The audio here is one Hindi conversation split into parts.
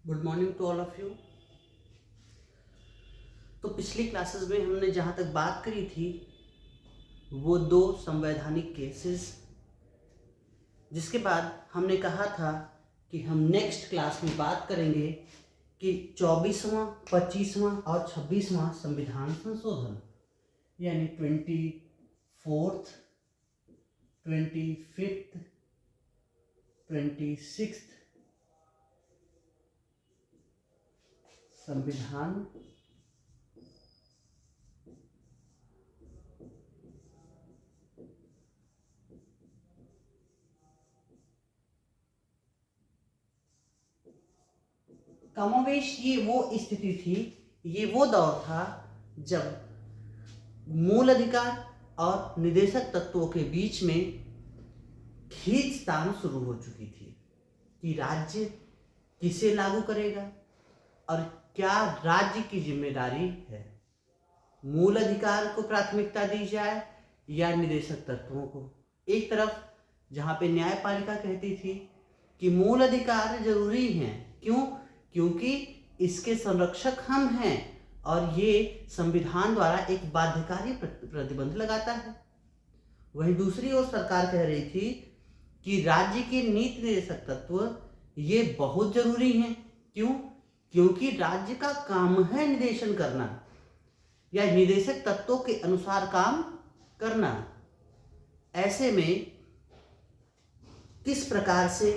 Good morning to all of you. तो पिछली क्लासेस में हमने जहाँ तक बात करी थी वो दो संवैधानिक केसेस, जिसके बाद हमने कहा था कि हम नेक्स्ट क्लास में बात करेंगे कि 24वां, 25वां और 26वां संविधान संशोधन, यानी 24th, 25th, 26th संविधान कमोवेश ये वो स्थिति थी, ये वो दौर था जब मूल अधिकार और निदेशक तत्वों के बीच में खींचतान शुरू हो चुकी थी कि राज्य किसे लागू करेगा और क्या राज्य की जिम्मेदारी है। मूल अधिकार को प्राथमिकता दी जाए या निदेशक तत्वों को। एक तरफ जहाँ पे न्यायपालिका कहती थी कि मूल अधिकार जरूरी हैं, क्यों? क्योंकि इसके संरक्षक हम हैं और ये संविधान द्वारा एक बाध्यकारी प्रतिबंध लगाता है। वहीं दूसरी ओर सरकार कह रही थी कि राज्य के नीति निदेशक तत्व ये बहुत जरूरी हैं। क्यों? क्योंकि राज्य का काम है निदेशन करना या निदेशक तत्वों के अनुसार काम करना। ऐसे में किस प्रकार से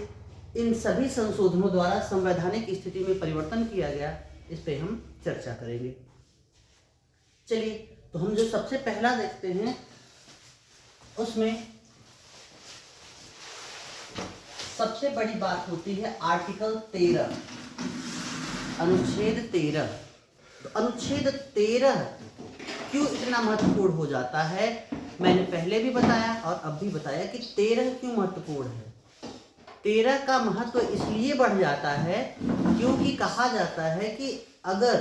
इन सभी संशोधनों द्वारा संवैधानिक स्थिति में परिवर्तन किया गया, इस पे हम चर्चा करेंगे। चलिए, तो हम जो सबसे पहला देखते हैं उसमें सबसे बड़ी बात होती है आर्टिकल 13, अनुच्छेद 13। तो अनुच्छेद 13 क्यों इतना महत्वपूर्ण हो जाता है, मैंने पहले भी बताया और अब भी बताया कि 13 क्यों महत्वपूर्ण है। 13 का महत्व इसलिए बढ़ जाता है क्योंकि कहा जाता है कि अगर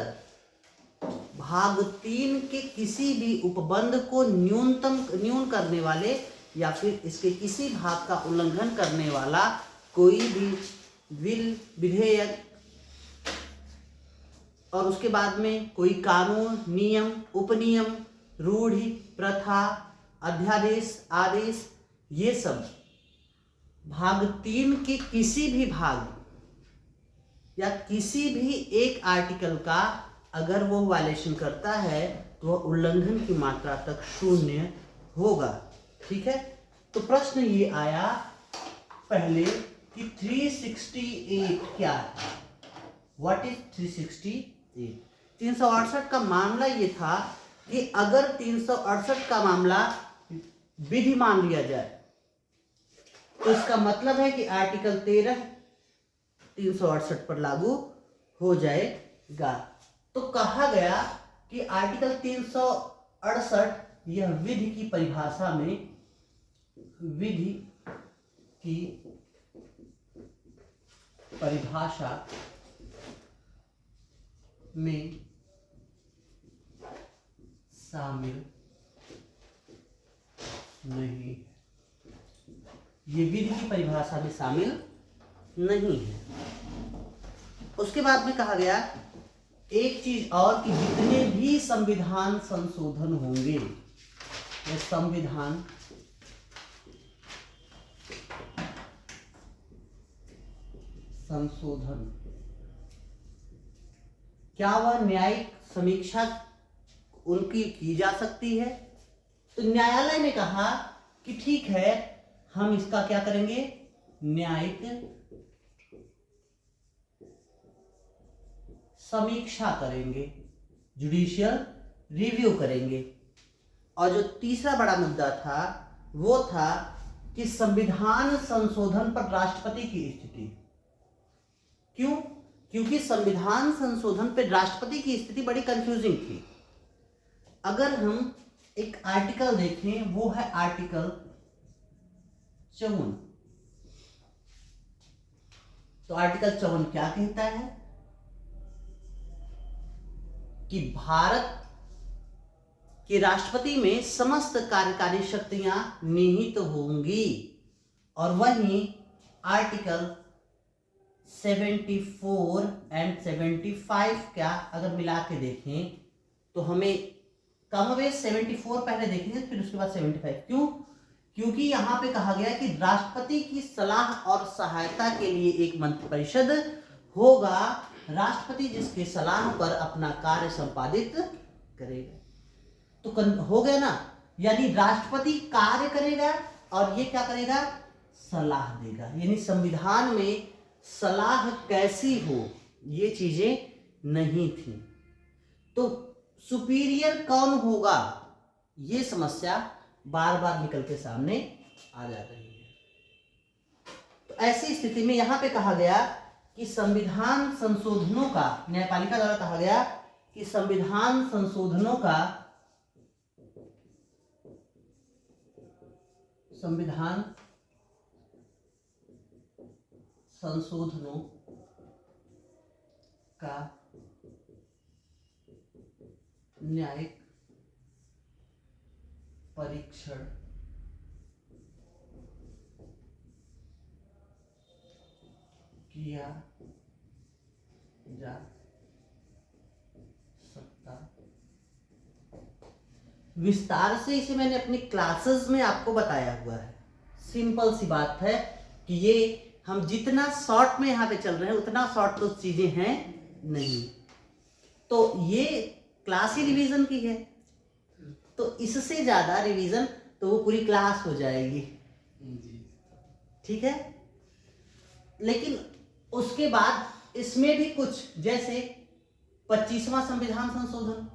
भाग 3 के किसी भी उपबंध को न्यून करने वाले या फिर इसके किसी भाग का उल्लंघन करने वाला कोई भी बिल, विधेयक और उसके बाद में कोई कानून, नियम, उपनियम, रूढ़ि, प्रथा, अध्यादेश, आदेश, ये सब भाग 3 के किसी भी भाग या किसी भी एक आर्टिकल का अगर वो वायलेशन करता है तो वह उल्लंघन की मात्रा तक 0 होगा। ठीक है, तो प्रश्न ये आया पहले कि 368 क्या है, व्हाट इज 368? 368 का मामला ये था कि अगर 368 का मामला विधि मान लिया जाए तो इसका मतलब है कि आर्टिकल 13 368 पर लागू हो जाएगा। तो कहा गया कि आर्टिकल 368 यह विधि की परिभाषा में, विधि की परिभाषा में शामिल नहीं, ये विधि की परिभाषा में शामिल नहीं है। उसके बाद में कहा गया एक चीज और कि जितने भी संविधान संशोधन होंगे, ये संविधान संशोधन क्या वह न्यायिक समीक्षा उनकी की जा सकती है? तो न्यायालय ने कहा कि ठीक है, हम इसका क्या करेंगे, न्यायिक समीक्षा करेंगे, जुडिशियल रिव्यू करेंगे। और जो तीसरा बड़ा मुद्दा था वो था कि संविधान संशोधन पर राष्ट्रपति की स्थिति। क्यों? क्योंकि संविधान संशोधन पर राष्ट्रपति की स्थिति बड़ी कंफ्यूजिंग थी। अगर हम एक आर्टिकल देखें, वो है आर्टिकल 54। तो आर्टिकल 54 क्या कहता है कि भारत के राष्ट्रपति में समस्त कार्यकारी शक्तियां निहित होंगी। और वहीं आर्टिकल 74 एंड 75 क्या अगर मिला के देखें तो हमें कम बेस 74 पहले देखेंगे फिर उसके बाद 75। क्यों? क्योंकि यहाँ पे कहा गया कि राष्ट्रपति की सलाह और सहायता के लिए एक मंत्रिपरिषद होगा, राष्ट्रपति जिसके सलाह पर अपना कार्य संपादित करेगा। तो हो गया ना, यानी राष्ट्रपति कार्य करेगा और ये क्या करेगा, सलाह देगा। यानी संविधान में सलाह कैसी हो ये चीजें नहीं थी। तो सुपीरियर कौन होगा ये समस्या बार बार निकल के सामने आ जा रही है। तो ऐसी स्थिति में यहां पे कहा गया कि संविधान संशोधनों का, न्यायपालिका द्वारा कहा गया कि संविधान संशोधनों का न्यायिक परीक्षण किया जा सकता। विस्तार से इसे मैंने अपनी क्लासेस में आपको बताया हुआ है। सिंपल सी बात है कि ये हम जितना शॉर्ट में यहाँ पे चल रहे हैं उतना शॉर्ट तो चीजें हैं नहीं। तो ये क्लास ही रिवीजन की है, तो इससे ज्यादा रिवीजन तो वो पूरी क्लास हो जाएगी, ठीक है। लेकिन उसके बाद इसमें भी कुछ, जैसे 25वां संविधान संशोधन,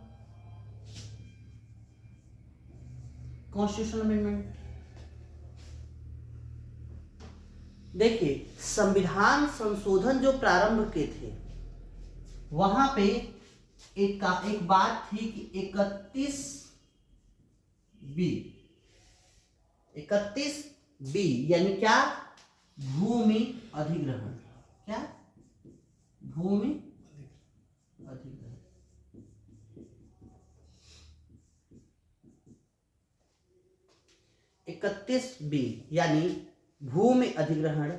कॉन्स्टिट्यूशनल अमेंडमेंट। देखिए संविधान संशोधन जो प्रारंभ के थे वहां पे एक बात थी कि 31B यानी क्या, भूमि अधिग्रहण। क्या? भूमि अधिग्रहण। 31B यानी भूमि अधिग्रहण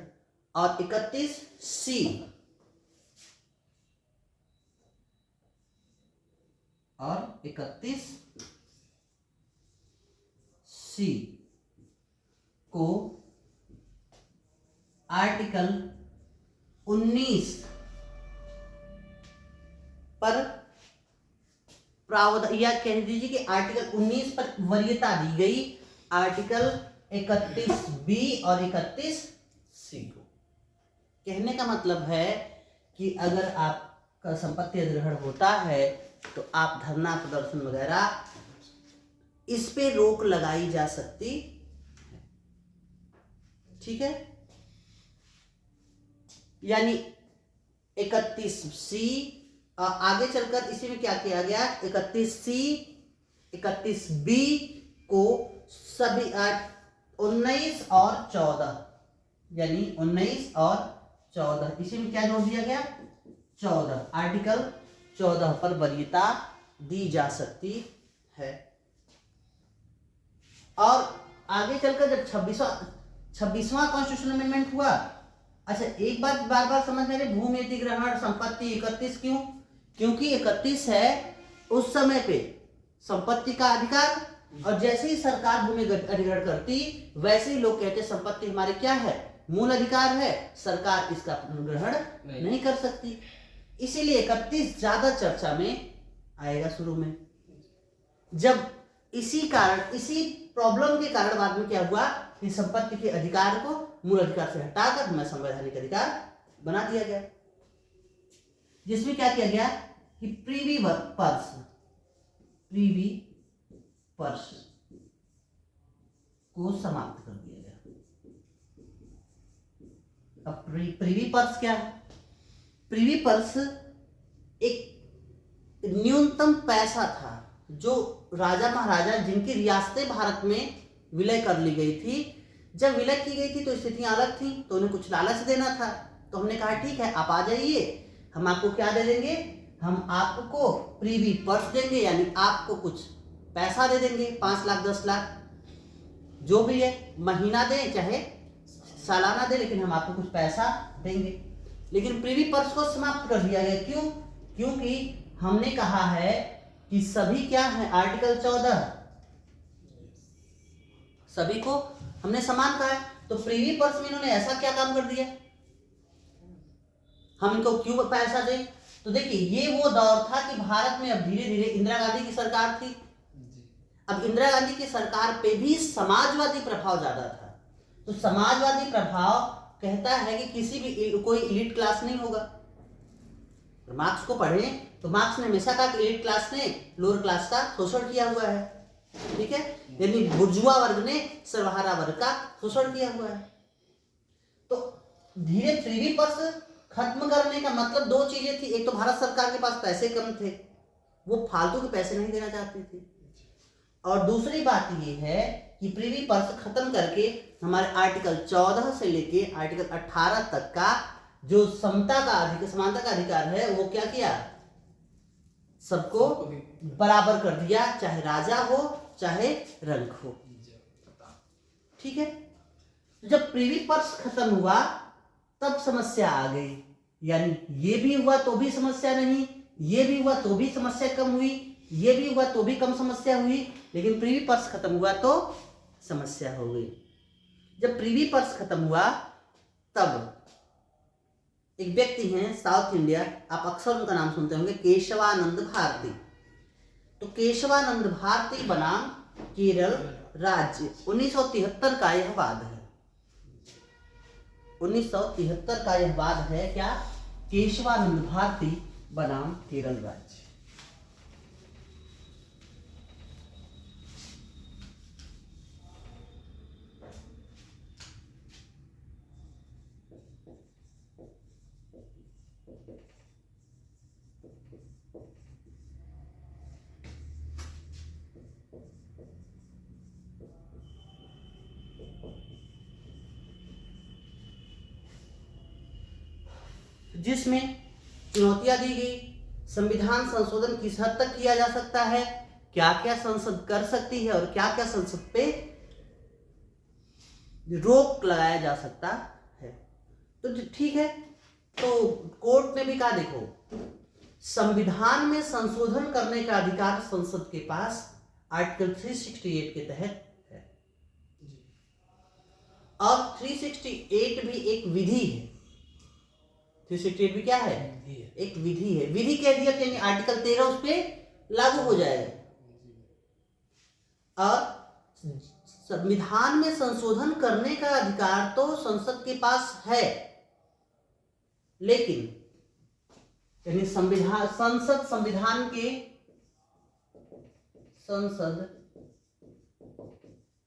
और 31C को आर्टिकल 19 पर प्रावधान, या कह दीजिए कि आर्टिकल 19 पर वरीयता दी गई आर्टिकल 31B और 31C को। कहने का मतलब है कि अगर आपका संपत्ति अधिग्रहण होता है तो आप धरना प्रदर्शन वगैरह इस पे रोक लगाई जा सकती है, ठीक है। यानी 31C आगे चलकर इसी में क्या किया गया, 31C 31B को सभी 19 और 14 यानी 19 और 14 इसी में क्या जोड़ दिया गया, 14 आर्टिकल 14 पर वरीयता दी जा सकती है। और आगे चलकर जब 26वां कॉन्स्टिट्यूशनल अमेंडमेंट हुआ, अच्छा एक बात बार बार समझ में आ रही, भूमि अधिग्रहण संपत्ति 31 क्यों? क्योंकि 31 है उस समय पे संपत्ति का अधिकार, और जैसे ही सरकार भूमि अधिग्रहण करती वैसे ही लोग कहते संपत्ति हमारे क्या है, मूल अधिकार है, सरकार इसका ग्रहण नहीं कर सकती। इसीलिए 31 ज्यादा चर्चा में आएगा शुरू में। जब इसी प्रॉब्लम के कारण बाद में क्या हुआ कि संपत्ति के अधिकार को मूल अधिकार से हटाकर हमें संवैधानिक अधिकार बना दिया गया, जिसमें क्या किया गया कि प्रीवी पर्स को समाप्त कर दिया गया। अब प्रीवी पर्स क्या है? प्रीवी पर्स एक न्यूनतम पैसा था जो राजा महाराजा जिनकी रियासतें भारत में विलय कर ली गई थी, जब विलय की गई थी तो स्थितियां अलग थी, तो उन्हें कुछ लालच देना था। तो हमने कहा ठीक है आप आ जाइए, हम आपको क्या दे देंगे, हम आपको प्रीवी पर्स देंगे, यानी आपको कुछ पैसा दे देंगे, 5 लाख 10 लाख जो भी है, महीना दें चाहे सालाना दें, लेकिन हम आपको कुछ पैसा देंगे। लेकिन प्रीवी पर्स को समाप्त कर दिया गया। क्यों? क्योंकि हमने कहा है कि सभी क्या है, आर्टिकल 14 सभी को हमने समान कहा है। तो प्रीवी पर्स में इन्होंने ऐसा क्या काम कर दिया, हम इनको क्यों पैसा दें? तो देखिए ये वो दौर था कि भारत में अब धीरे धीरे इंदिरा गांधी की सरकार थी। अब इंदिरा गांधी की सरकार पे भी समाजवादी प्रभाव ज्यादा था। तो समाजवादी प्रभाव कहता है कि किसी भी कोई एलिट क्लास नहीं होगा। मार्क्स को पढ़ें तो मार्क्स ने हमेशा कहा कि एलिट क्लास ने लोअर क्लास का शोषण किया हुआ है, ठीक है, यानी बुर्जुआ वर्ग ने सर्वहारा वर्ग का शोषण किया हुआ है। तो धीरे प्रीवी पर्स खत्म करने का मतलब दो चीजें थी। एक तो भारत सरकार के पास पैसे कम थे, वो फालतू के पैसे नहीं देना चाहती थी, और दूसरी बात ये है कि प्रीवी पर्स खत्म करके हमारे आर्टिकल 14 से लेके आर्टिकल 18 तक का जो समता का अधिकार, समानता का अधिकार है, वो क्या किया, सबको बराबर कर दिया, चाहे राजा हो चाहे रंक हो, ठीक है। जब प्रीवी पर्स खत्म हुआ तब समस्या आ गई, यानी ये भी हुआ तो भी समस्या नहीं, ये भी हुआ तो भी समस्या कम हुई, ये भी हुआ तो भी कम समस्या हुई, लेकिन प्रीवी पर्स खत्म हुआ तो समस्या हो गई। जब प्रीवी पर्स खत्म हुआ तब एक व्यक्ति हैं साउथ इंडिया, आप अक्सर उनका नाम सुनते होंगे, केशवानंद भारती। तो केशवानंद भारती बनाम केरल राज्य, 1973 का यह वाद है। 1973 का यह वाद है क्या, केशवानंद भारती बनाम केरल राज्य। जिसमें चुनौतियां दी गई, संविधान संशोधन किस हद तक किया जा सकता है, क्या क्या संसद कर सकती है और क्या क्या संसद पे रोक लगाया जा सकता है। तो ठीक है, तो कोर्ट ने भी कहा देखो संविधान में संशोधन करने का अधिकार संसद के पास आर्टिकल 368 के तहत है, और 368 भी एक विधि है। 368 भी क्या है, एक विधि है। विधि कह दिया यानी आर्टिकल 13 उस पर लागू हो जाएगा। और संविधान में संशोधन करने का अधिकार तो संसद के पास है, लेकिन यानी संसद संविधान के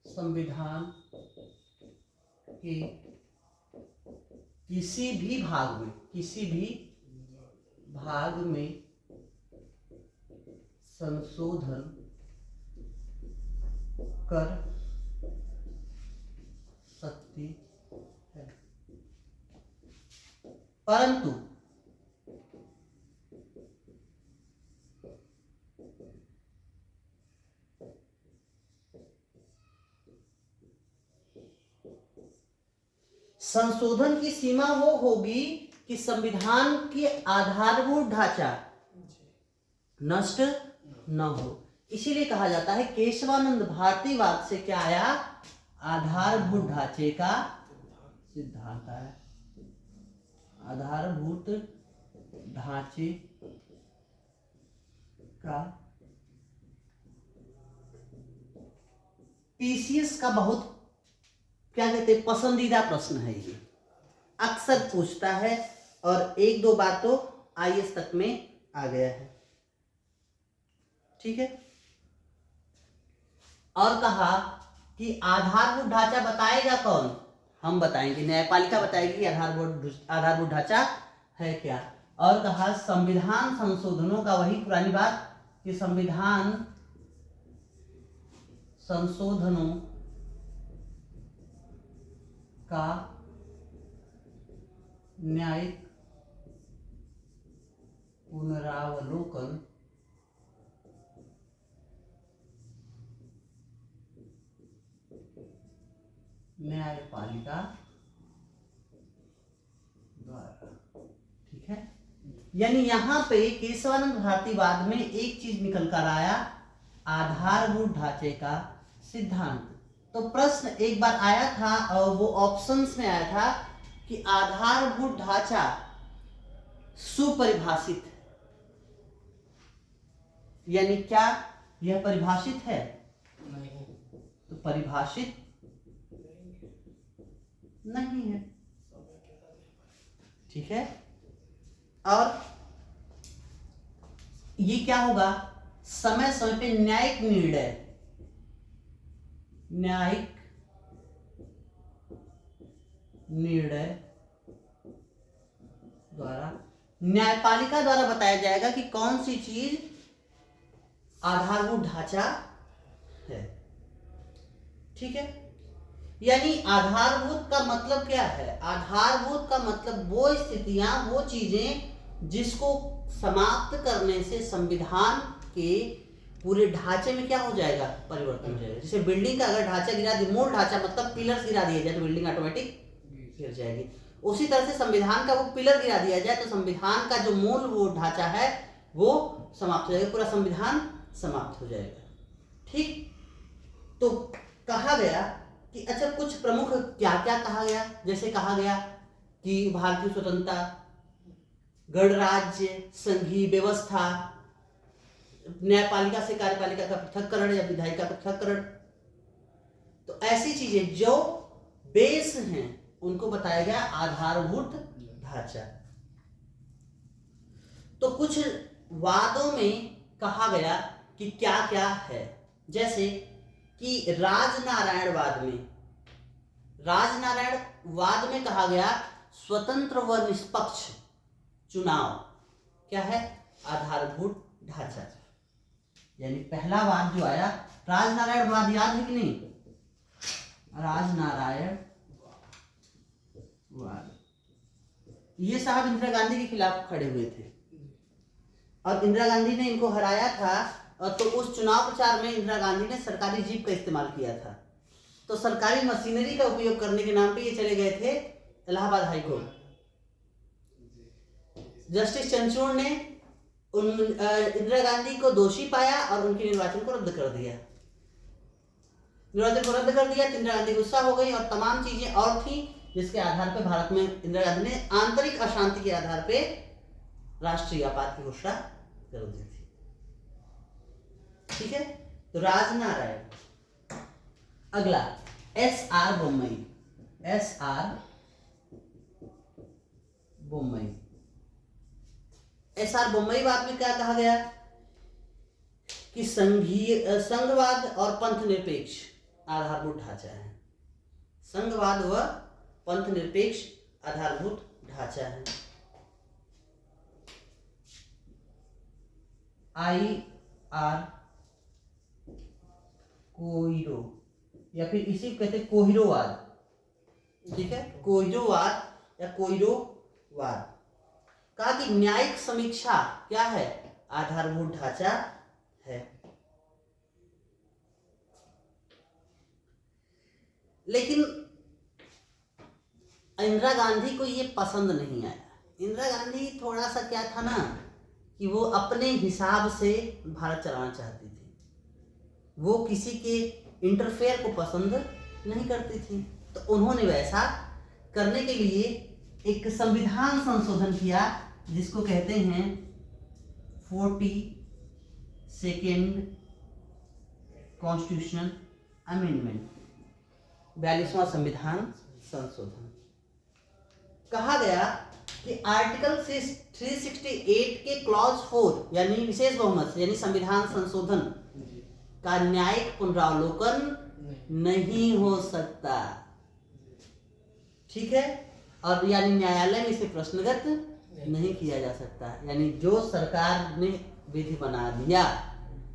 संविधान के किसी भी भाग में संशोधन कर सकती है, परंतु संशोधन की सीमा वो होगी कि संविधान के आधारभूत ढांचा नष्ट न हो। इसीलिए कहा जाता है केशवानंद भारतीवाद से क्या आया, आधारभूत ढांचे का सिद्धांत आया। आधारभूत ढांचे का पीसीएस का बहुत क्या कहते हैं पसंदीदा प्रश्न है, ये अक्सर पूछता है और एक दो बार तो आईएएस तक में आ गया है, ठीक है। और कहा कि आधारभूत ढांचा बताएगा कौन, हम बताएंगे, न्यायपालिका बताएगी कि आधारभूत ढांचा है क्या। और कहा संविधान संशोधनों का वही पुरानी बात कि संविधान संशोधनों का न्यायिक पुनरावलोकन न्यायपालिका द्वारा। ठीक है, यानी यहां पे केशवानंद भारतीवाद में एक चीज निकल कर आया, आधारभूत ढांचे का सिद्धांत। तो प्रश्न एक बार आया था और वो ऑप्शंस में आया था कि आधारभूत ढांचा सुपरिभाषित, यानी क्या यह परिभाषित है? नहीं। तो परिभाषित नहीं है। ठीक है, और ये क्या होगा, समय समय पे न्यायिक निर्णय द्वारा, न्यायपालिका द्वारा बताया जाएगा कि कौन सी चीज आधारभूत ढांचा है। ठीक है, यानी आधारभूत का मतलब क्या है? आधारभूत का मतलब वो स्थितियां, वो चीजें जिसको समाप्त करने से संविधान के पूरे ढांचे में क्या हो जाएगा, परिवर्तन हो जाएगा। जैसे बिल्डिंग का अगर ढांचा गिरा दिया, मूल ढांचा मतलब पिलर्स गिरा दिए जाए तो बिल्डिंग ऑटोमेटिक गिर जाएगी। उसी तरह से संविधान का वो पिलर गिरा दिया जाए तो संविधान का जो मूल वो ढांचा है वो समाप्त हो जाएगा, पूरा संविधान समाप्त हो जाएगा। ठीक, तो कहा गया कि अच्छा कुछ प्रमुख क्या क्या कहा गया, जैसे कहा गया कि भारतीय स्वतंत्रता, गणराज्य, संघीय व्यवस्था, न्यायपालिका से कार्यपालिका का पृथक्करण या विधायिका का पृथक्करण। तो ऐसी चीजें जो बेस हैं उनको बताया गया आधारभूत ढांचा। तो कुछ वादों में कहा गया कि क्या क्या है, जैसे कि राजनारायणवाद में कहा गया स्वतंत्र व निष्पक्ष चुनाव क्या है, आधारभूत ढांचा। यानी पहला वाद जो आया राजनारायणवाद, याद है कि नहीं? राजनारायणवाद, ये साहब इंदिरा गांधी के खिलाफ खड़े हुए थे और इंदिरा गांधी ने इनको हराया था। तो उस चुनाव प्रचार में इंदिरा गांधी ने सरकारी जीप का इस्तेमाल किया था। तो सरकारी मशीनरी का उपयोग करने के नाम पे ये चले गए थे Allahabad high court. Justice Chandrachud ने इंदिरा गांधी को दोषी पाया और उनके निर्वाचन को रद्द कर दिया। इंदिरा गांधी गुस्सा हो गई और तमाम चीजें और थी जिसके आधार पर भारत में इंदिरा गांधी ने आंतरिक अशांति के आधार पे राष्ट्रीय आपात की घोषणा कर दी थी। ठीक है, तो राजनारायण। अगला एस.आर. बोम्मई। एस.आर. बोम्मईवाद में क्या कहा गया कि संघवाद और पंथ निरपेक्ष आधारभूत ढांचा है। संघवाद व पंथ निरपेक्ष आधारभूत ढांचा है। I.R. कोहिरो या फिर इसी कहते कोहिरोवाद। ठीक है, कोहिरोवाद या कोहिरोवाद कहा कि न्यायिक समीक्षा क्या है, आधारभूत ढांचा है। लेकिन इंदिरा गांधी को ये पसंद नहीं आया। इंदिरा गांधी थोड़ा सा क्या था ना कि वो अपने हिसाब से भारत चलाना चाहती थी, वो किसी के इंटरफेयर को पसंद नहीं करती थी। तो उन्होंने वैसा करने के लिए एक संविधान संशोधन किया जिसको कहते हैं 42nd कॉन्स्टिट्यूशनल अमेंडमेंट, 42वां संविधान संशोधन। कहा गया कि आर्टिकल 368 के क्लॉज 4 यानी विशेष बहुमत यानी संविधान संशोधन का न्यायिक पुनरावलोकन नहीं हो सकता। ठीक है, और यानी न्यायालय में इसे प्रश्नगत नहीं किया जा सकता। यानी जो सरकार ने विधि बना दिया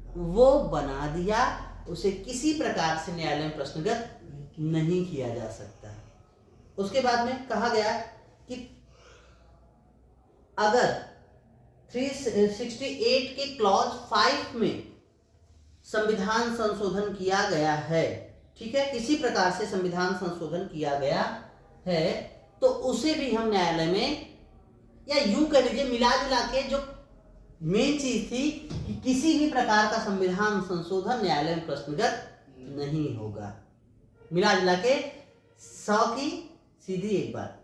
वो बना दिया, उसे किसी प्रकार से न्यायालय में प्रश्नगत नहीं किया जा सकता। उसके बाद में कहा गया कि अगर 368 के क्लॉज 5 में संविधान संशोधन किया गया है, ठीक है, किसी प्रकार से संविधान संशोधन किया गया है, तो उसे भी हम न्यायालय में, या यूं कह लीजिए मिला जुला के जो मेन चीज थी कि किसी भी प्रकार का संविधान संशोधन न्यायालय में प्रश्नगत नहीं होगा। मिला जुला के 100 की सीधी एक बात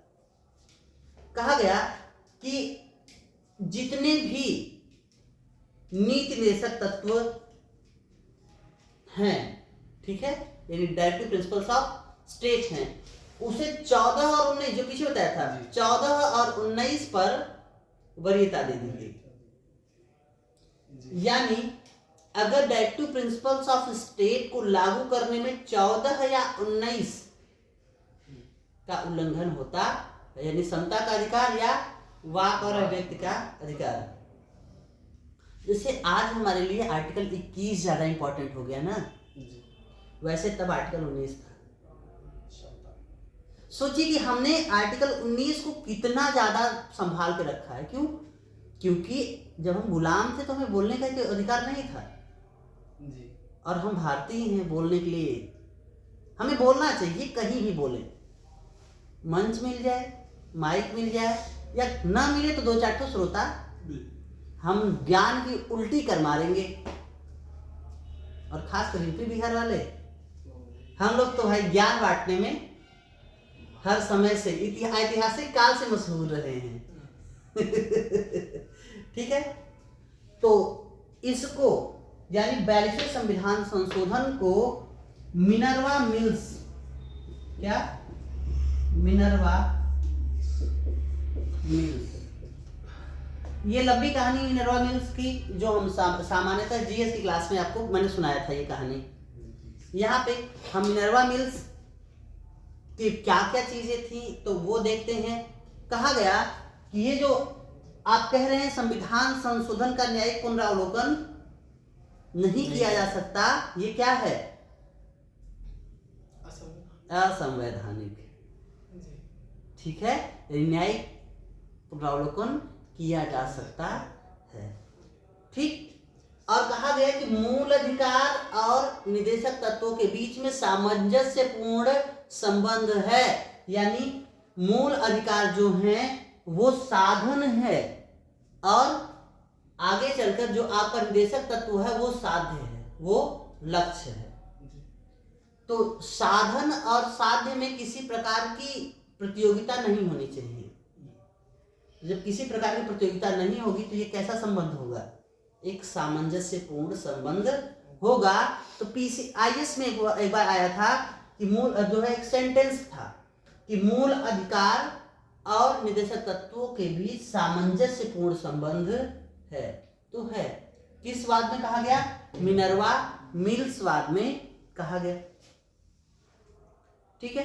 कहा गया कि जितने भी नीति निर्देशक तत्व हैं, ठीक है, यानी डायरेक्टिव प्रिंसिपल्स ऑफ स्टेट हैं, उसे 14 और 19 जो पीछे बताया था 14 और 19 पर वरीयता दे दी गई। यानी अगर डायरेक्टिव प्रिंसिपल्स ऑफ स्टेट को लागू करने में 14 या 19 का उल्लंघन होता, यानी समता का अधिकार या वाक और अभिव्यक्ति का अधिकार, जैसे आज हमारे लिए आर्टिकल 21 ज्यादा इंपॉर्टेंट हो गया ना, वैसे तब आर्टिकल 19 था। सोचिए कि हमने आर्टिकल 19 को कितना ज्यादा संभाल के रखा है। क्यों? क्योंकि जब हम गुलाम थे तो हमें बोलने का कोई अधिकार नहीं था जी। और हम भारतीय हैं, बोलने के लिए हमें बोलना चाहिए, कहीं भी बोले, मंच मिल जाए, माइक मिल जाए, या ना मिले तो 2-4 ठो श्रोता, हम ज्ञान की उल्टी कर मारेंगे। और खास कर यूपी बिहार वाले, हम लोग तो भाई ज्ञान बांटने में हर समय से ऐतिहासिक काल से मशहूर रहे हैं। ठीक है, तो इसको यानी 42वें संविधान संशोधन को मिनर्वा मिल्स, क्या मिनर्वा मिल्स, ये लंबी कहानी मिनर्वा मिल्स की जो हम सामान्यतः जीएस की क्लास में आपको मैंने सुनाया था ये कहानी। यहाँ पे हम मिनर्वा मिल्स कि क्या क्या चीजें थी तो वो देखते हैं। कहा गया कि ये जो आप कह रहे हैं संविधान संशोधन का न्यायिक पुनरावलोकन नहीं किया जा सकता, ये क्या है? असंवैधानिक। ठीक है, न्यायिक पुनरावलोकन किया जा सकता है। ठीक, और कहा गया कि मूल अधिकार और निदेशक तत्वों के बीच में सामंजस्यपूर्ण संबंध है। यानी मूल अधिकार जो हैं वो साधन है और आगे चलकर जो आपका निदेशक तत्व है वो साध्य है, वो लक्ष्य है। तो साधन और साध्य में किसी प्रकार की प्रतियोगिता नहीं होनी चाहिए। जब किसी प्रकार की प्रतियोगिता नहीं होगी तो ये कैसा संबंध होगा? एक सामंजस्यपूर्ण संबंध होगा। तो PCIS में एक बार आया था कि मूल जो है एक सेंटेंस था कि मूल अधिकार और निदेशक तत्वों के बीच सामंजस्यपूर्ण संबंध है। तो है किस वाद में कहा गया? मिनर्वा मिल्स वाद में कहा गया। ठीक है,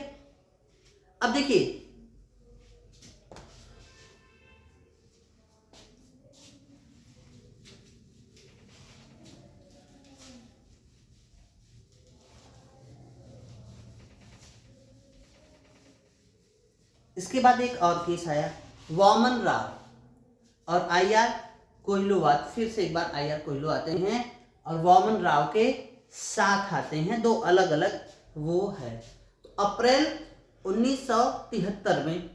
अब देखिए इसके बाद एक और केस आया, वामन राव और IR कोहिलूवाद। फिर से एक बार IR कोहिलू आते हैं और वामन राव के साथ आते हैं, दो अलग अलग वो है। तो अप्रैल 1973 में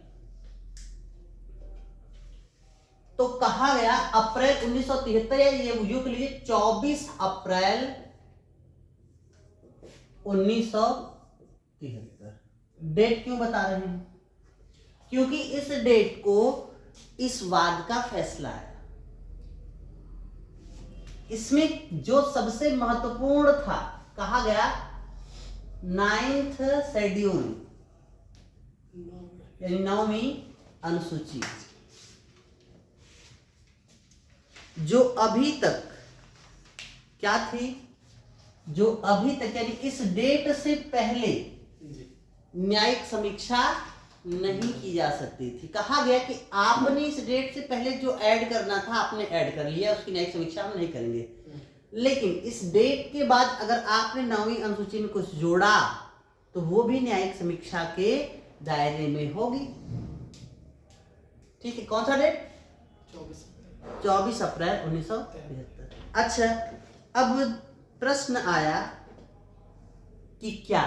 तो कहा गया, अप्रैल 1973 या ये यूं के लिए 24 अप्रैल 1973। डेट क्यों बता रहे हैं? क्योंकि इस डेट को इस वाद का फैसला है। इसमें जो सबसे महत्वपूर्ण था, कहा गया 9th शेड्यूल यानी 9वीं अनुसूची, जो अभी तक क्या थी, जो अभी तक यानी इस डेट से पहले न्यायिक समीक्षा नहीं की जा सकती थी। कहा गया कि आपने इस डेट से पहले जो ऐड करना था आपने ऐड कर लिया, उसकी न्यायिक समीक्षा हम नहीं करेंगे। लेकिन इस डेट के बाद अगर आपने 9वीं अनुसूची में कुछ जोड़ा तो वो भी न्यायिक समीक्षा के दायरे में होगी। ठीक है, कौन सा डेट? 24 अप्रैल 1973। अच्छा, अब प्रश्न आया कि क्या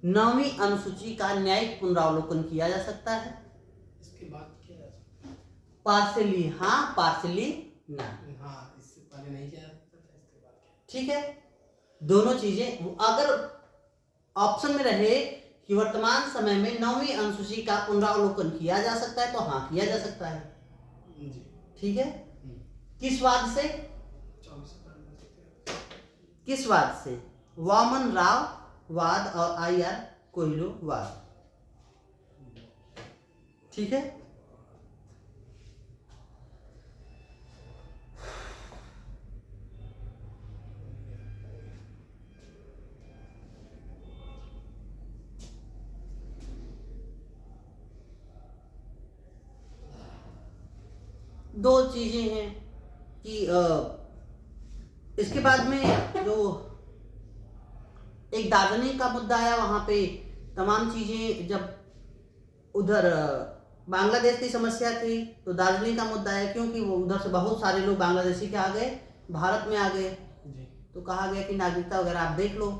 9वीं अनुसूची का न्यायिक पुनरावलोकन किया जा सकता है। इसके बाद किया जा सकता है? पार्शली हाँ, पार्शली ना। हाँ, इससे पहले नहीं किया जा सकता था, इसके बाद किया। ठीक है, दोनों चीजें अगर ऑप्शन में रहे कि वर्तमान समय में 9वीं अनुसूची का पुनरावलोकन किया जा सकता है तो हाँ किया जा सकता है। जी। ठीक है, किस वाद से? 24 अप्रैल में सकते हैं। किस वाद से? वामन राव वाद और IR कोहिलो वाद। ठीक है, दो चीजें हैं कि इसके बाद में जो एक दार्जिलिंग का मुद्दा आया, वहां पे तमाम चीजें जब उधर बांग्लादेश की समस्या थी तो दार्जिलिंग का मुद्दा आया, क्योंकि वो उधर से बहुत सारे लोग बांग्लादेशी के आ गए, भारत में आ गए, तो कहा गया कि नागरिकता वगैरह आप देख लो,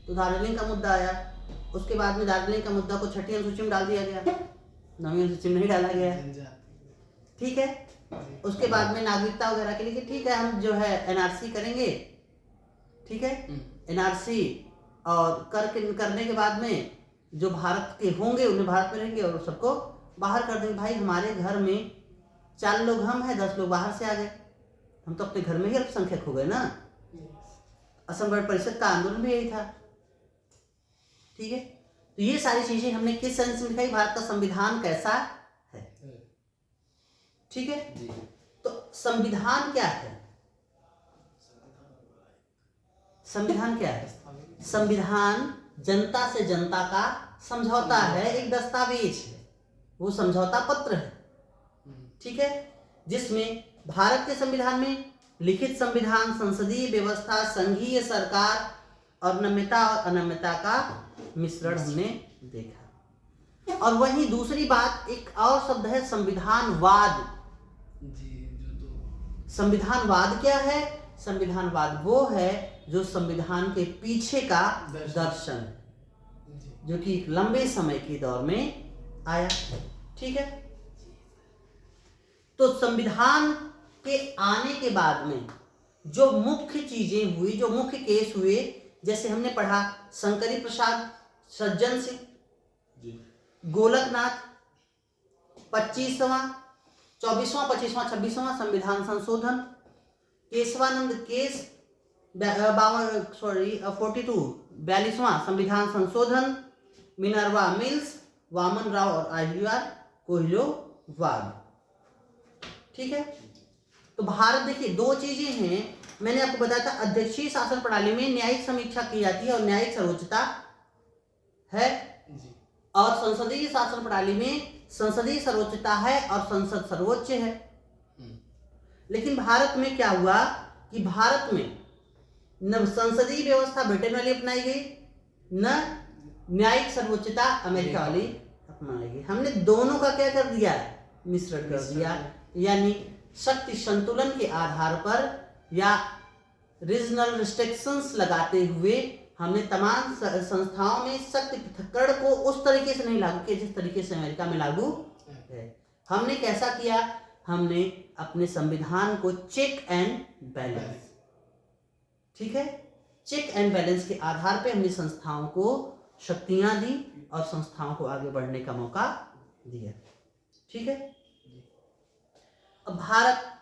तो दार्जिलिंग का मुद्दा आया। उसके बाद में दार्जिलिंग का मुद्दा को 6ठी अनुसूची में डाल दिया गया, 9वीं अनुसूची में नहीं डाला गया। ठीक है, उसके बाद में नागरिकता वगैरह के लिए ठीक है हम जो है NRC करेंगे। ठीक है, NRC और करने के बाद में जो भारत के होंगे उन्हें भारत में रहेंगे और सबको बाहर कर देंगे। भाई हमारे घर में 4 लोग हम हैं, 10 लोग बाहर से आ गए, हम तो अपने घर में ही अल्पसंख्यक हो गए ना। असम गण परिषद का आंदोलन भी यही था। ठीक है, तो ये सारी चीजें हमने किस सेंस में दिखाई, भारत का संविधान कैसा है। ठीक है, तो संविधान क्या है? संविधान क्या है? संविधान जनता से जनता का समझौता है, एक दस्तावेज है, वो समझौता पत्र है। ठीक है, जिसमें भारत के संविधान में लिखित संविधान, संसदीय व्यवस्था, संघीय सरकार और नम्यता और अनम्यता का मिश्रण हमने देखा। और वहीं दूसरी बात, एक और शब्द है संविधानवाद। संविधानवाद क्या है? संविधानवाद वो है जो संविधान के पीछे का दर्शन है, जो कि एक लंबे समय के दौर में आया। ठीक है, तो संविधान के आने के बाद में जो मुख्य चीजें हुई, जो मुख्य केस हुए, जैसे हमने पढ़ा शंकरी प्रसाद सज्जन सिंह, गोलकनाथ, 25वां 24वां 25वां 26वां संविधान संशोधन, केशवानंद केस 42वां संविधान संशोधन, मिनर्वा मिल्स, वामन राव और IR कोहिलो वाद। ठीक है, तो भारत देखिए दो चीजें हैं, मैंने आपको बताया था अध्यक्षीय शासन प्रणाली में न्यायिक समीक्षा की जाती है और न्यायिक सर्वोच्चता है, और संसदीय शासन प्रणाली में संसदीय सर्वोच्चता है और संसद सर्वोच्च है। लेकिन भारत में क्या हुआ कि भारत में न संसदीय व्यवस्था ब्रिटेन वाली अपनाई गई, न न्यायिक सर्वोच्चता अमेरिका वाली अपनाई गई। हमने दोनों का क्या कर दिया, मिश्रण कर दिया, यानी शक्ति संतुलन के आधार पर या रीजनल रिस्ट्रिक्शंस लगाते हुए हमने तमाम संस्थाओं में शक्ति पृथक्करण को उस तरीके से नहीं लागू किया जिस तरीके से अमेरिका में लागू है। हमने कैसा किया, हमने अपने संविधान को चेक एंड बैलेंस, ठीक है, चेक एंड बैलेंस के आधार पे हमने संस्थाओं को शक्तियां दी और संस्थाओं को आगे बढ़ने का मौका दिया। ठीक है, अब भारत,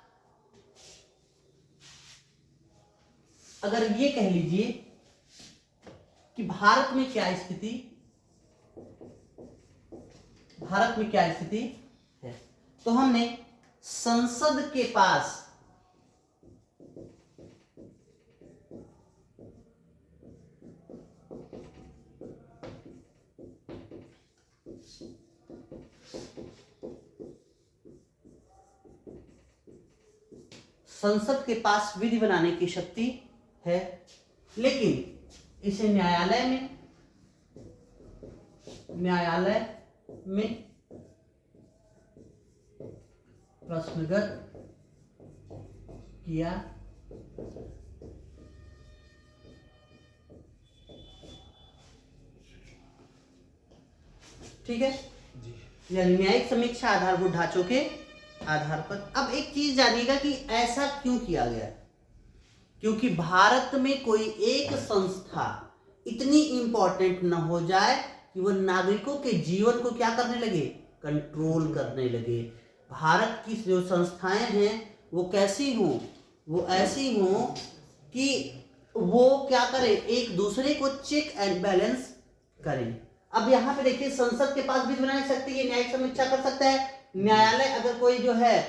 अगर ये कह लीजिए कि भारत में क्या स्थिति, भारत में क्या स्थिति है, तो हमने संसद के पास संसद के पास विधि बनाने की शक्ति है, लेकिन इसे न्यायालय में प्रश्नगत किया ठीक है, जी यानी न्यायिक समीक्षा आधारभूत ढांचों के आधार पर। अब एक चीज जानिएगा कि ऐसा क्यों किया गया, क्योंकि भारत में कोई एक संस्था इतनी इंपॉर्टेंट न हो जाए कि वो नागरिकों के जीवन को क्या करने लगे, कंट्रोल करने लगे। भारत की जो संस्थाएं हैं वो कैसी हों, वो ऐसी हों कि वो क्या करें, एक दूसरे को चेक एंड बैलेंस करें। अब यहाँ पे देखिए, संसद के पास भी बना सकती है, न्यायिक समीक्षा कर सकता है। न्यायालय अगर कोई जो है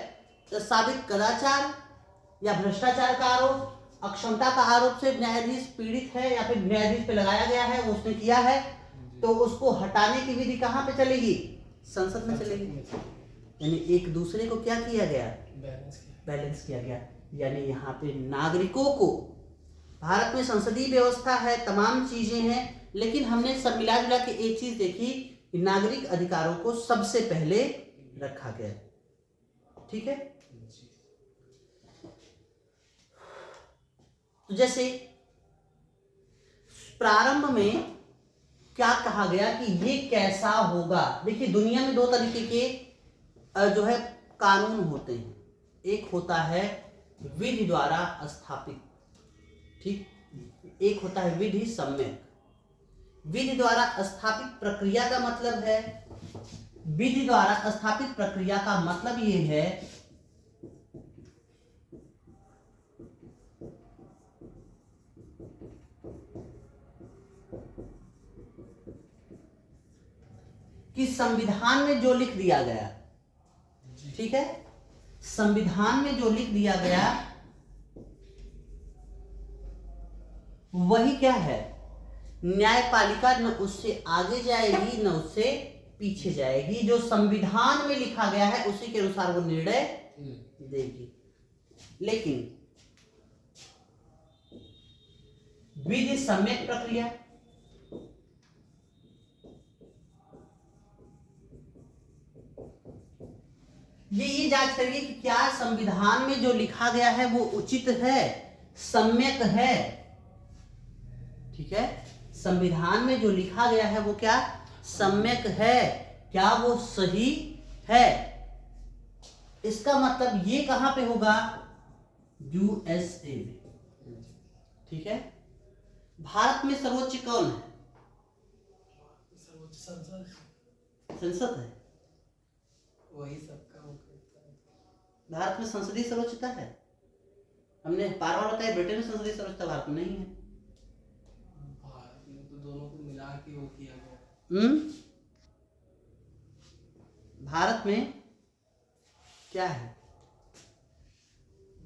साबित कदाचार या भ्रष्टाचार का आरोप, अक्षमता का आरोप से न्यायाधीश पीड़ित है या फिर न्यायाधीश पे लगाया गया है, उसने किया है, तो उसको हटाने की विधि कहाँ पे चलेगी, संसद में चलेगी। यानी एक दूसरे को क्या किया गया, बैलेंस किया गया। यानी यहाँ पे नागरिकों को, भारत में संसदीय व्यवस्था है, तमाम चीजें हैं, लेकिन हमने सब मिला जुला के एक चीज देखी कि नागरिक अधिकारों को सबसे पहले रखा गया। ठीक है, तो जैसे प्रारंभ में क्या कहा गया कि ये कैसा होगा। देखिए, दुनिया में दो तरीके के जो है कानून होते हैं। एक होता है विधि द्वारा स्थापित, ठीक, एक होता है विधि सम्यक। विधि द्वारा स्थापित प्रक्रिया का मतलब है, विधि द्वारा स्थापित प्रक्रिया का मतलब ये है कि संविधान में जो लिख दिया गया, ठीक है, संविधान में जो लिख दिया गया वही क्या है, न्यायपालिका न उससे आगे जाएगी न उससे पीछे जाएगी। जो संविधान में लिखा गया है उसी के अनुसार वो निर्णय देगी। लेकिन विधि सम्यक प्रक्रिया, ये जांच करिए कि क्या संविधान में जो लिखा गया है वो उचित है, सम्यक है। ठीक है, संविधान में जो लिखा गया है वो क्या सम्यक है, क्या वो सही है। इसका मतलब ये कहां पे होगा, यूएसए में। ठीक है, भारत में सर्वोच्च कौन है, सर्वोच्च संसद संसद है। वही सबका वो करता है। भारत में संसदीय सर्वोच्चता है, हमने बार बार बताया, ब्रिटेन में संसदीय सर्वोच्चता, भारत में नहीं है। भारत में तो दोनों को मिला के वो किया गया। भारत में क्या है,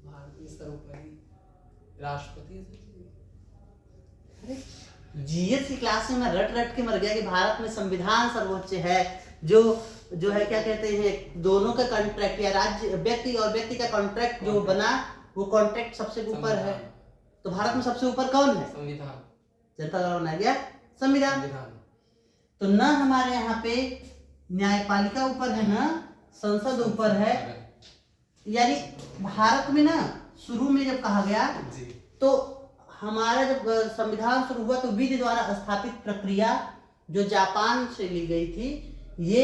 भारत में सर्वोपरि राष्ट्रपति है। जीएस की क्लास में मैं रट रट के मर गया कि भारत में संविधान सर्वोच्च है। जो है क्या कहते हैं, दोनों का कॉन्ट्रैक्ट या राज्य, व्यक्ति और व्यक्ति का कॉन्ट्रैक्ट जो बना वो कॉन्ट्रैक्ट सबसे ऊपर है। तो भारत में सबसे ऊपर कौन है, संविधान, जनता द्वारा बनाया गया संविधान। तो न हमारे यहाँ पे न्यायपालिका ऊपर है, न संसद ऊपर है। यानी भारत में ना शुरू में जब कहा गया तो हमारा जब संविधान शुरू हुआ तो विधि द्वारा स्थापित प्रक्रिया जो जापान से ली गई थी ये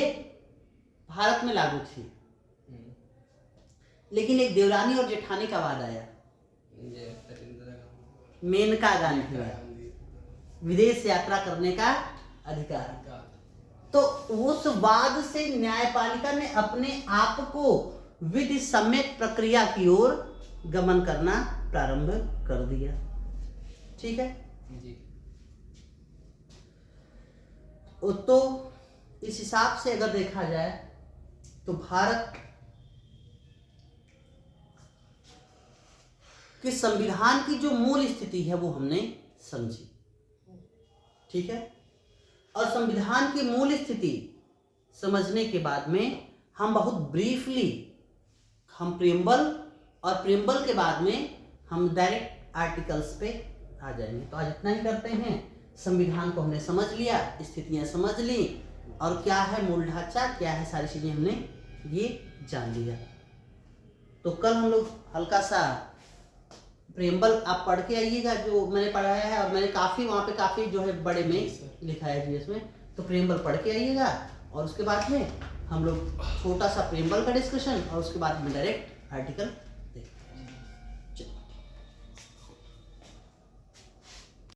भारत में लागू थी। लेकिन एक देवरानी और जेठानी का वाद आया, मेनका गांधी, विदेश यात्रा करने का अधिकार। तो उस वाद से न्यायपालिका ने अपने आप को विधि सम्यक प्रक्रिया की ओर गमन करना प्रारंभ कर दिया। ठीक है जी। तो इस हिसाब से अगर देखा जाए तो भारत के संविधान की जो मूल स्थिति है वो हमने समझी। ठीक है, और संविधान की मूल स्थिति समझने के बाद में हम बहुत ब्रीफली हम प्रियम्बल और प्रियम्बल के बाद में हम डायरेक्ट आर्टिकल्स पे आ जाएंगे। तो आज इतना ही करते हैं। संविधान को हमने समझ लिया, स्थितियां समझ ली और क्या है मूल ढांचा, क्या है, सारी चीजें हमने ये जान लिया। तो कल हम लोग हल्का सा प्रियम्बल आप पढ़ के आइएगा जो मैंने पढ़ाया है, और मैंने काफ़ी वहाँ पे काफ़ी जो है बड़े में लिखा है जीएस में, तो प्रियम्बल पढ़ के आइएगा और उसके बाद में हम लोग छोटा सा प्रेम्बल का डिस्कशन और उसके बाद में डायरेक्ट आर्टिकल